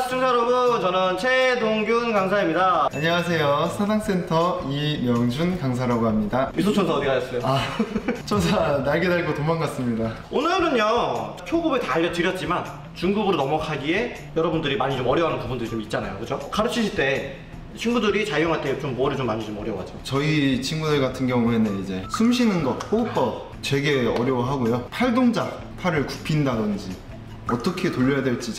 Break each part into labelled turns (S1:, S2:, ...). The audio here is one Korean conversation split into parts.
S1: 시청자 여러분, 저는 최동균 강사입니다.
S2: 안녕하세요. 사당센터 이명준 강사라고 합니다.
S1: 미소천사 어디 가셨어요?
S2: 천사 날개 달고 도망갔습니다.
S1: 오늘은요, 초급을 다 알려드렸지만 중급으로 넘어가기에 여러분들이 많이 좀 어려워하는 부분들이 좀 있잖아요, 그죠? 가르치실 때 친구들이 자유형할 때 좀 뭐를 좀 많이 좀 어려워하죠?
S2: 저희 친구들 같은 경우에는 이제 숨 쉬는 것, 호흡법 되게 어려워하고요. 팔 동작, 팔을 굽힌다든지 어떻게 돌려야 될지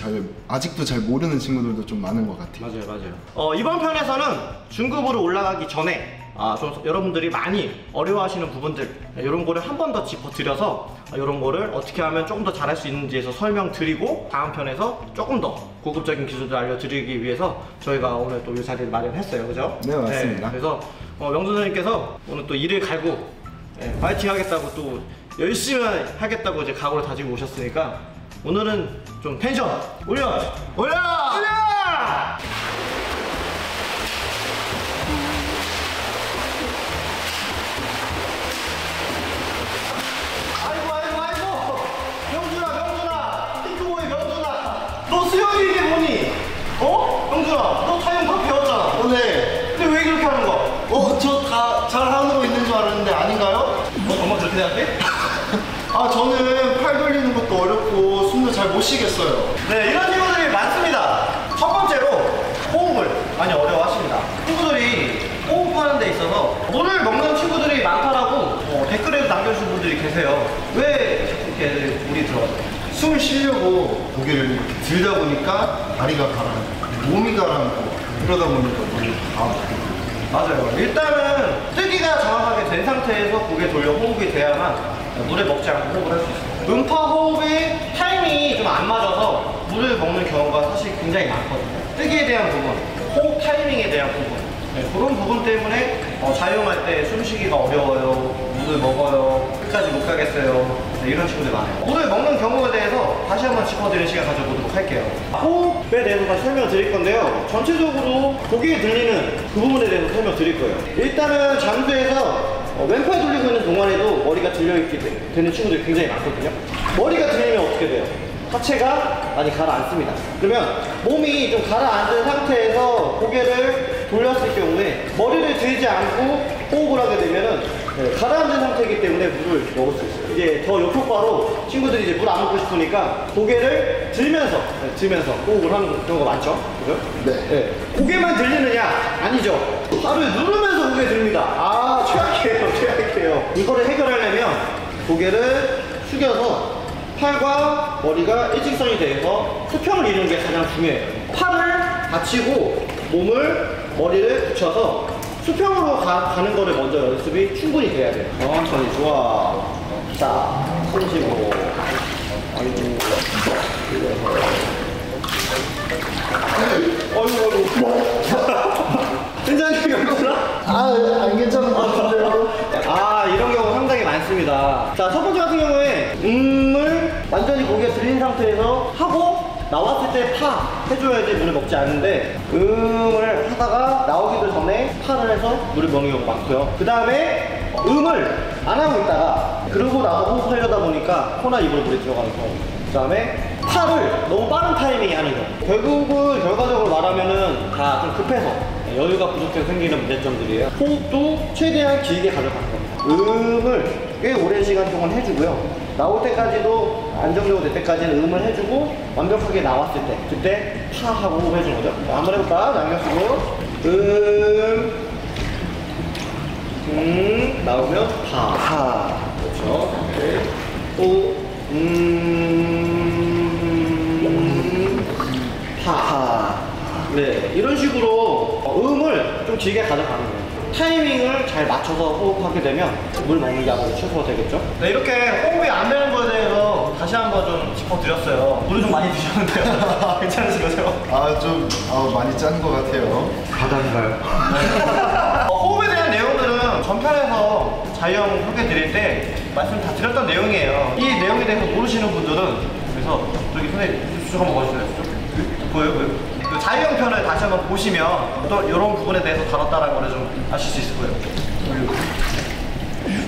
S2: 아직도 잘 모르는 친구들도 좀 많은 것 같아요.
S1: 맞아요. 이번 편에서는 중급으로 올라가기 전에 좀 여러분들이 많이 어려워하시는 부분들, 이런 거를 한 번 더 짚어드려서 이런 거를 어떻게 하면 조금 더 잘할 수 있는지에서 설명드리고, 다음 편에서 조금 더 고급적인 기술을 알려드리기 위해서 저희가 오늘 또 이 자리를 마련했어요, 그죠?
S2: 네, 맞습니다.
S1: 그래서 명준 선생님께서 오늘 또 일을 갈고 파이팅 하겠다고, 또 열심히 하겠다고 이제 각오를 다지고 오셨으니까 오늘은 좀 텐션 올려! 아이고 명준아 핑크보이 명준아, 너 수영이 이게 뭐니? 명준아, 너 타이밍 다 배웠잖아.
S2: 네.
S1: 근데 왜 그렇게 하는 거야?
S2: 저 다 잘하는 거 있는 줄 알았는데 아닌가요?
S1: 너 정말 그렇게 생각해?
S2: 저는 팔 돌리는 것도 어렵고 숨도 잘 못 쉬겠어요.
S1: 네, 이런 친구들이 많습니다. 첫 번째로 호흡을 많이 어려워하십니다. 친구들이 호흡하는 데 있어서 물을 먹는 친구들이 많다라고 댓글에도 남겨주신 분들이 계세요. 왜 자꾸 이렇게 물이 들어가죠?
S2: 숨을 쉬려고 고개를 이렇게 들다 보니까 다리가 가라앉고 몸이 가라앉고 그러다 보니까 물이 다 먹게.
S1: 맞아요. 일단은 뜨기가 정확하게 된 상태에서 고개 돌려 호흡이 돼야만 물을 먹지 않고 호흡을 할 수 있어요. 음파 호흡의 타이밍이 좀 안 맞아서 물을 먹는 경우가 사실 굉장히 많거든요. 뜨기에 대한 부분, 호흡 타이밍에 대한 부분, 그런 부분 때문에 자유형할 때 숨쉬기가 어려워요, 물을 먹어요, 끝까지 못 가겠어요, 이런 친구들 많아요. 물을 먹는 경우에 대해서 다시 한번 짚어드리는 시간 가져보도록 할게요. 호흡에 대해서 다시 설명을 드릴 건데요, 전체적으로 고개에 들리는 그 부분에 대해서 설명드릴 거예요. 일단은 잠수에서 왼팔 돌리고 있는 동안에도 머리가 들려있게 되는 친구들이 굉장히 많거든요. 머리가 들리면 어떻게 돼요? 하체가 많이 가라앉습니다. 그러면 몸이 좀 가라앉은 상태에서 고개를 돌렸을 경우에 머리를 들지 않고 호흡을 하게 되면은 가라앉은 상태이기 때문에 물을 먹을 수 있어요. 이제 더 역효과로 친구들이 이제 물 안 먹고 싶으니까 고개를 들면서 호흡을 하는 경우가 많죠. 그죠?
S2: 네.
S1: 고개만 들리느냐? 아니죠. 팔을 누르면서 고개 들립니다. 최악이에요. 이거를 해결하려면 고개를 숙여서 팔과 머리가 일직선이 돼서 수평을 이루는 게 가장 중요해요. 팔을 받치고 머리를 붙여서 수평으로 가는 거를 먼저 연습이 충분히 돼야 돼요. 천천히. 좋아. 자, 손 쉬고. 아이고. 괜찮으시겠구나?
S2: 안 괜찮은 것 같은데요?
S1: 이런 경우 상당히 많습니다. 자, 첫 번째 같은 경우에 을 완전히 고개가 들린 상태에서 하고 나왔을 때 파 해줘야지 물을 먹지 않는데, 을 하다가 나오기도 전에 파를 해서 물을 먹는 경우가 많고요. 그 다음에 을 안 하고 있다가 그러고 나서 호흡하려다 보니까 코나 입으로 물이 들어가는 경우, 그 다음에 팔을 너무 빠른 타이밍에 하는 경우, 결국은 결과적으로 말하면은 다 좀 급해서 여유가 부족해서 생기는 문제점들이에요. 호흡도 최대한 길게 가져가는 겁니다. 음을 꽤 오랜 시간 동안 해주고요. 나올 때까지도 안정적으로 될 때까지는 음을 해주고, 완벽하게 나왔을 때 그때 파 하고 호흡 해주는 거죠. 한번 해볼까? 남겨 쓰고 나오면 파. 그렇죠. 또 파. 네, 이런 식으로 음을 좀 길게 가져가는 거예요. 타이밍을 잘 맞춰서 호흡하게 되면 물 먹는 양으로 최소화 되겠죠? 네, 이렇게 호흡이 안 되는 거에 대해서 다시 한번 좀 짚어드렸어요. 물을 좀 많이 드셨는데요. 괜찮으시죠?
S2: 많이 짠 것 같아요.
S1: 바다인가요? 호흡에 대한 내용들은 전편에서 자유형 소개드릴 때 말씀 다 드렸던 내용이에요. 이 내용에 대해서 모르시는 분들은, 그래서 저기 선생님 쭉 한번 봐주실래요? 보여요? 그 자유형 편을 다시 한번 보시면 또 이런 부분에 대해서 다뤘다는 걸 좀 아실 수 있을 거예요.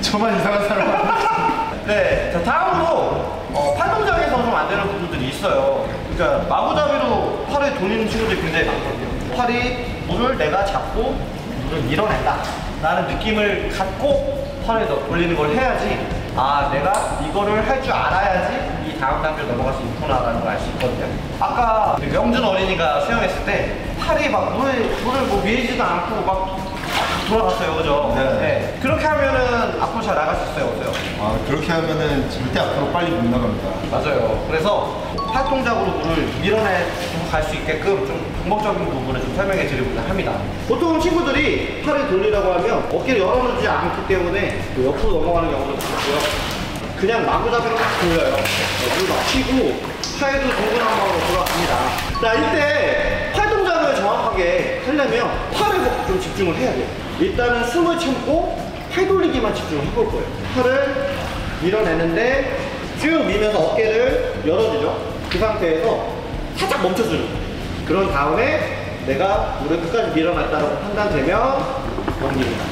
S2: 저만 이상한 사람
S1: 네, 자, 다음으로 팔 동작에서 좀 안 되는 부분들이 있어요. 그러니까 마구잡이로 팔을 돌리는 친구들이 굉장히 많거든요. 팔이 물을 내가 잡고 물을 밀어낸다 라는 느낌을 갖고 팔을 돌리는 걸 해야지, 아, 내가 이거를 할 줄 알아야지 이 다음 단계로 넘어갈 수 있구나라는 걸 알 수 있거든요. 아까 명준 어린이가 수영했을 때 팔이 막 물을 뭐 밀지도 않고 막 돌아갔어요, 그죠?
S2: 네.
S1: 그렇게 하면은 앞으로 잘 나갈 수 있어요, 없어요?
S2: 아, 그렇게 하면은 절대 앞으로 빨리 못 나갑니다.
S1: 맞아요. 그래서 팔 동작으로 물을 밀어내 갈 수 있게끔 좀 방법적인 부분을 좀 설명해 드리고자 합니다. 보통 친구들이 팔을 돌리라고 하면 어깨를 열어놓지 않기 때문에 옆으로 넘어가는 경우도 많고요. 그냥 마구잡이로 딱 돌려요. 물을 막 치고 팔도 동그랑으로 돌아갑니다. 자, 이때 팔 동작을 정확하게 하려면 팔에 좀 집중을 해야 돼요. 일단은 숨을 참고 팔 돌리기만 집중을 해볼 거예요. 팔을 밀어내는데 쭉 밀면서 어깨를 열어주죠. 그 상태에서 살짝 멈춰주는 거예요. 그런 다음에 내가 물을 끝까지 밀어놨다고 판단되면 넘깁니다.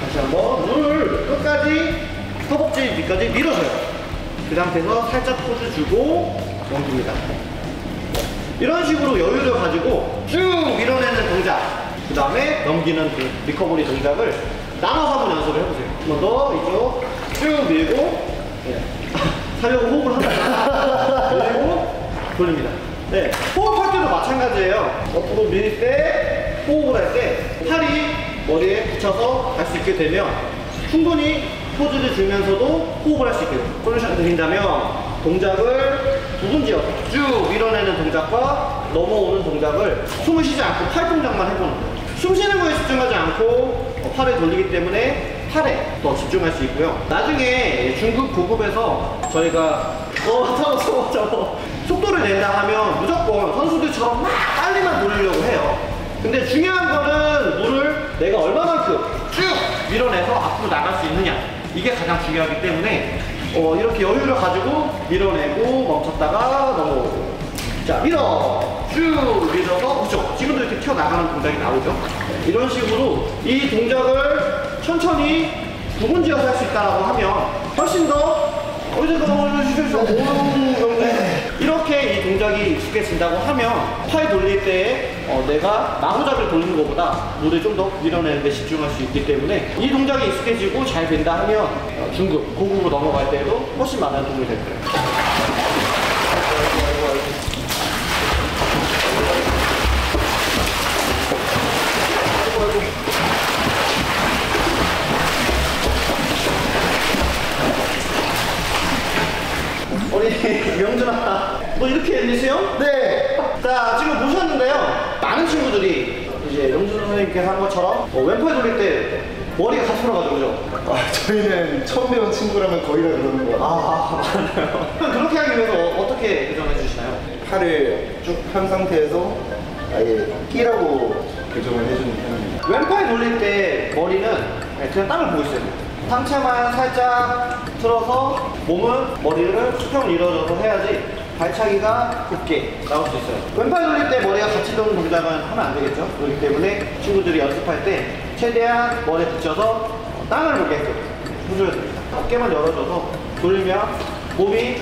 S1: 다시 한번 물을 끝까지 허벅지 밑까지 밀어줘요. 그 상태에서 살짝 포즈 주고 넘깁니다. 이런 식으로 여유를 가지고 쭉 밀어내는 동작, 그 다음에 넘기는 그 리커버리 동작을 나눠서 한번 연습을 해보세요. 한 번 더 이쪽 쭉 밀고, 네. 하려고 호흡을 하다가 밀고 돌립니다. 네, 호흡할 때도 마찬가지예요. 옆으로 밀 때, 호흡을 할 때 팔이 머리에 붙여서 갈 수 있게 되면 충분히 포즈를 주면서도 호흡을 할 수 있게 돼요. 컨디션을 드린다면 동작을 두 분 지어서 쭉 밀어내는 동작과 넘어오는 동작을 숨을 쉬지 않고 팔 동작만 해보는 거예요. 숨 쉬는 거에 집중하지 않고 팔을 돌리기 때문에 팔에 더 집중할 수 있고요. 나중에 중급, 고급에서 저희가 저거 속도를 낸다 하면 무조건 선수들처럼 막 빨리만 돌리려고 해요. 근데 중요한 거는 물을 내가 얼마만큼 쭉 밀어내서 앞으로 나갈 수 있느냐, 이게 가장 중요하기 때문에 이렇게 여유를 가지고 밀어내고 멈췄다가 넘어오고, 자, 밀어 쭉 밀어서 그쵸, 지금도 이렇게 튀어나가는 동작이 나오죠. 이런 식으로 이 동작을 천천히 구분지어서 할 수 있다고 하면 훨씬 더 이렇게 이 동작이 익숙해진다고 하면 팔 돌릴 때 내가 마구잡이를 돌리는 것보다 물을 좀 더 밀어내는 데 집중할 수 있기 때문에 이 동작이 익숙해지고 잘 된다 하면 중급, 고급으로 넘어갈 때에도 훨씬 많은 도움이 될 거예요. 우리 명준아, 너 이렇게 해주세요? 네. 자, 지금 보셨는데요. 많은 친구들이 이제 명준 선생님께서 한 것처럼 왼팔 돌릴 때 머리가 같이 돌아가죠, 그죠?
S2: 아, 저희는 처음 배운 친구라면 거의 다 그러는 거 같아요.
S1: 아, 맞아요. 그럼 그렇게 하기 위해서 어떻게 교정해 주시나요?
S2: 팔을 쭉 편 상태에서 아예 끼라고 교정을 해주는 편입니다.
S1: 왼팔 돌릴 때 머리는 그냥 땅을 보고 있어요. 상체만 살짝 틀어서 몸은 머리를 수평을 이루어져서 해야지 발차기가 곱게 나올 수 있어요. 왼팔 돌릴 때 머리가 같이 도는 동작은 하면 안 되겠죠. 그렇기 때문에 친구들이 연습할 때 최대한 머리에 붙여서 땅을 보게끔 해줘야 됩니다. 어깨만 열어줘서 돌리면 몸이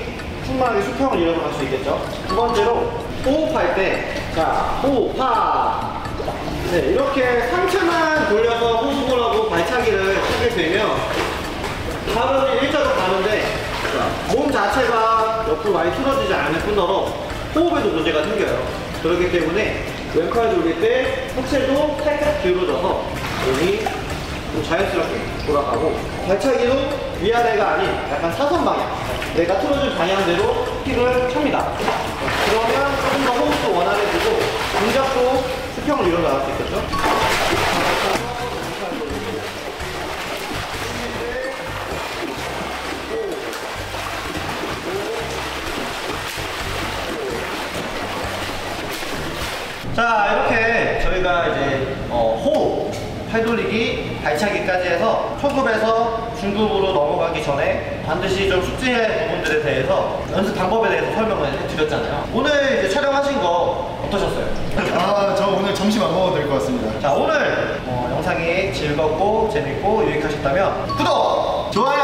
S1: 충분하게 수평을 이루어서 갈 수 있겠죠. 두 번째로 호흡할 때, 자, 호흡, 하. 네, 이렇게 상체만 돌려서 호흡을 하고 발차기를 하게 되면 가면이 일자로 가는데 몸 자체가 옆으로 많이 틀어지지 않을 뿐더러 호흡에도 문제가 생겨요. 그렇기 때문에 왼팔 돌릴 때 하체도 살짝 기울어져서 몸이 좀 자연스럽게 돌아가고, 발차기도 위아래가 아닌 약간 사선 방향, 내가 틀어진 방향대로 킥을 찹니다. 그러면 조금 더 호흡도 원활해지고 동작도 수평을 이루어 나갈 수 있겠죠? 자, 이렇게 저희가 이제 호흡, 팔돌리기, 발차기까지 해서 초급에서 중급으로 넘어가기 전에 반드시 좀 숙지해야 할 부분들에 대해서 연습 방법에 대해서 설명을 해드렸잖아요. 오늘 이제 촬영하신 거 어떠셨어요?
S2: 아, 저 오늘 점심 안 먹어도 될 것 같습니다.
S1: 자, 오늘 영상이 즐겁고 재밌고 유익하셨다면 구독!
S2: 좋아요!